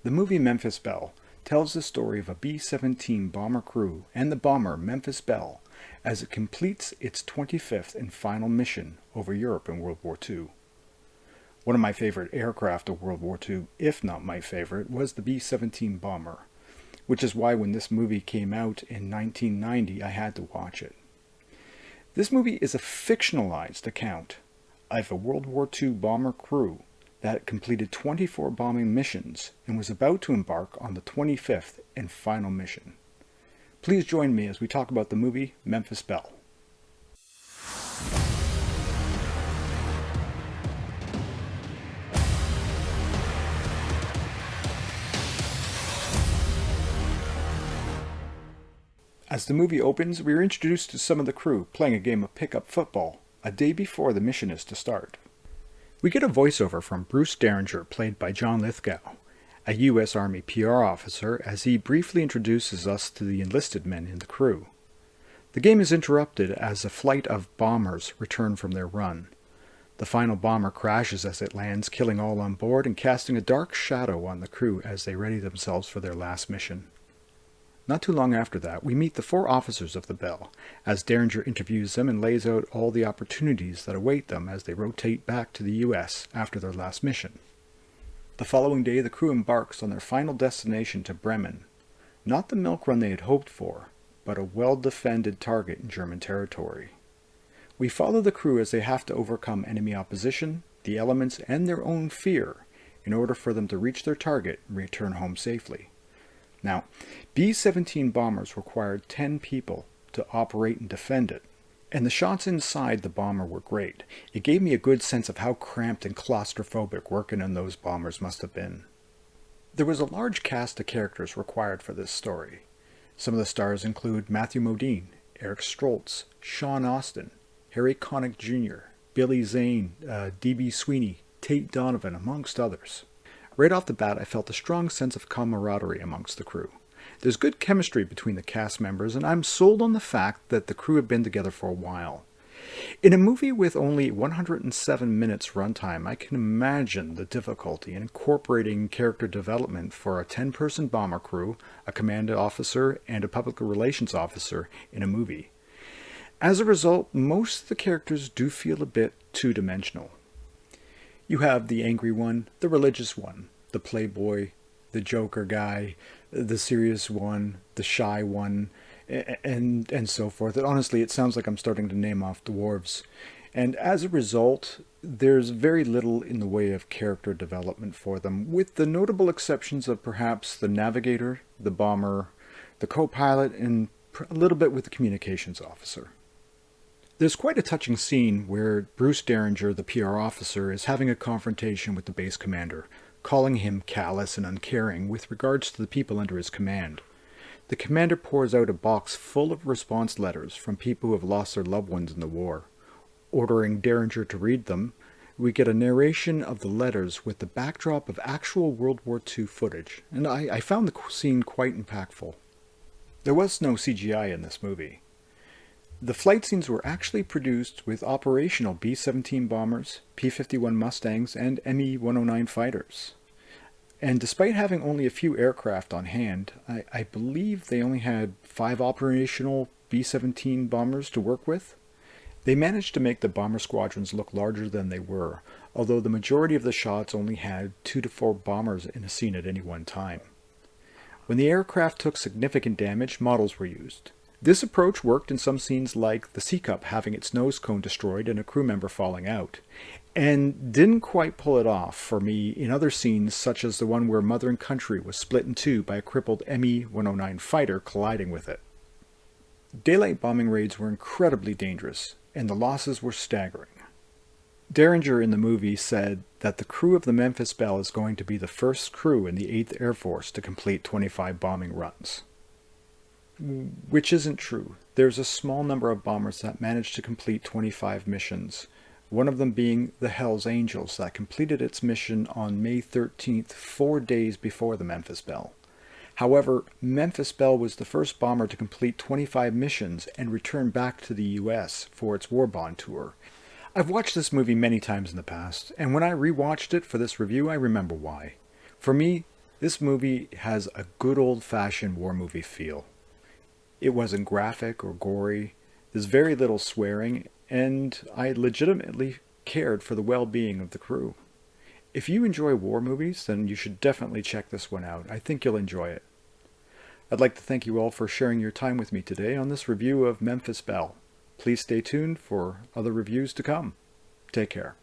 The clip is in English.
The movie Memphis Belle tells the story of a B-17 bomber crew and the bomber Memphis Belle as it completes its 25th and final mission over Europe in World War II. One of my favorite aircraft of World War II, if not my favorite, was the B-17 bomber, which is why when this movie came out in 1990 I had to watch it. This movie is a fictionalized account of a World War II bomber crew that completed 24 bombing missions and was about to embark on the 25th and final mission. Please join me as we talk about the movie Memphis Belle. As the movie opens, we are introduced to some of the crew playing a game of pickup football a day before the mission is to start. We get a voiceover from Bruce Derringer, played by John Lithgow, a U.S. Army PR officer, as he briefly introduces us to the enlisted men in the crew. The game is interrupted as a flight of bombers return from their run. The final bomber crashes as it lands, killing all on board and casting a dark shadow on the crew as they ready themselves for their last mission. Not too long after that, we meet the 4 officers of the Belle, as Derringer interviews them and lays out all the opportunities that await them as they rotate back to the U.S. after their last mission. The following day, the crew embarks on their final destination to Bremen, not the milk run they had hoped for, but a well-defended target in German territory. We follow the crew as they have to overcome enemy opposition, the elements, and their own fear in order for them to reach their target and return home safely. Now, B-17 bombers required 10 people to operate and defend it, and the shots inside the bomber were great. It gave me a good sense of how cramped and claustrophobic working in those bombers must have been. There was a large cast of characters required for this story. Some of the stars include Matthew Modine, Eric Stolz, Sean Astin, Harry Connick Jr., Billy Zane, D.B. Sweeney, Tate Donovan, amongst others. Right off the bat, I felt a strong sense of camaraderie amongst the crew. There's good chemistry between the cast members, and I'm sold on the fact that the crew have been together for a while. In a movie with only 107 minutes runtime, I can imagine the difficulty in incorporating character development for a 10-person bomber crew, a command officer, and a public relations officer in a movie. As a result, most of the characters do feel a bit two-dimensional. You have the angry one, the religious one, the playboy, the joker guy, the serious one, the shy one, and so forth. And honestly, it sounds like I'm starting to name off dwarves. And as a result, there's very little in the way of character development for them, with the notable exceptions of perhaps the navigator, the bomber, the co-pilot, and a little bit with the communications officer. There's quite a touching scene where Bruce Derringer, the PR officer, is having a confrontation with the base commander, calling him callous and uncaring with regards to the people under his command. The commander pours out a box full of response letters from people who have lost their loved ones in the war. Ordering Derringer to read them, we get a narration of the letters with the backdrop of actual World War II footage, and I found the scene quite impactful. There was no CGI in this movie. The flight scenes were actually produced with operational B-17 bombers, P-51 Mustangs, and Me-109 fighters. And despite having only a few aircraft on hand, I believe they only had 5 operational B-17 bombers to work with. They managed to make the bomber squadrons look larger than they were, although the majority of the shots only had 2 to 4 bombers in a scene at any one time. When the aircraft took significant damage, models were used. This approach worked in some scenes like the C-Cup having its nose cone destroyed and a crew member falling out, and didn't quite pull it off for me in other scenes such as the one where Mother and Country was split in two by a crippled Me-109 fighter colliding with it. Daylight bombing raids were incredibly dangerous, and the losses were staggering. Derringer in the movie said that the crew of the Memphis Belle is going to be the first crew in the 8th Air Force to complete 25 bombing runs. Which isn't true. There's a small number of bombers that managed to complete 25 missions, one of them being the Hells Angels that completed its mission on May 13th, 4 days before the Memphis Belle. However, Memphis Belle was the first bomber to complete 25 missions and return back to the US for its war bond tour. I've watched this movie many times in the past, and when I rewatched it for this review, I remember why. For me, This movie has a good old-fashioned war movie feel. It wasn't graphic or gory, there's very little swearing, and I legitimately cared for the well-being of the crew. If you enjoy war movies, then you should definitely check this one out. I think you'll enjoy it. I'd like to thank you all for sharing your time with me today on this review of Memphis Belle. Please stay tuned for other reviews to come. Take care.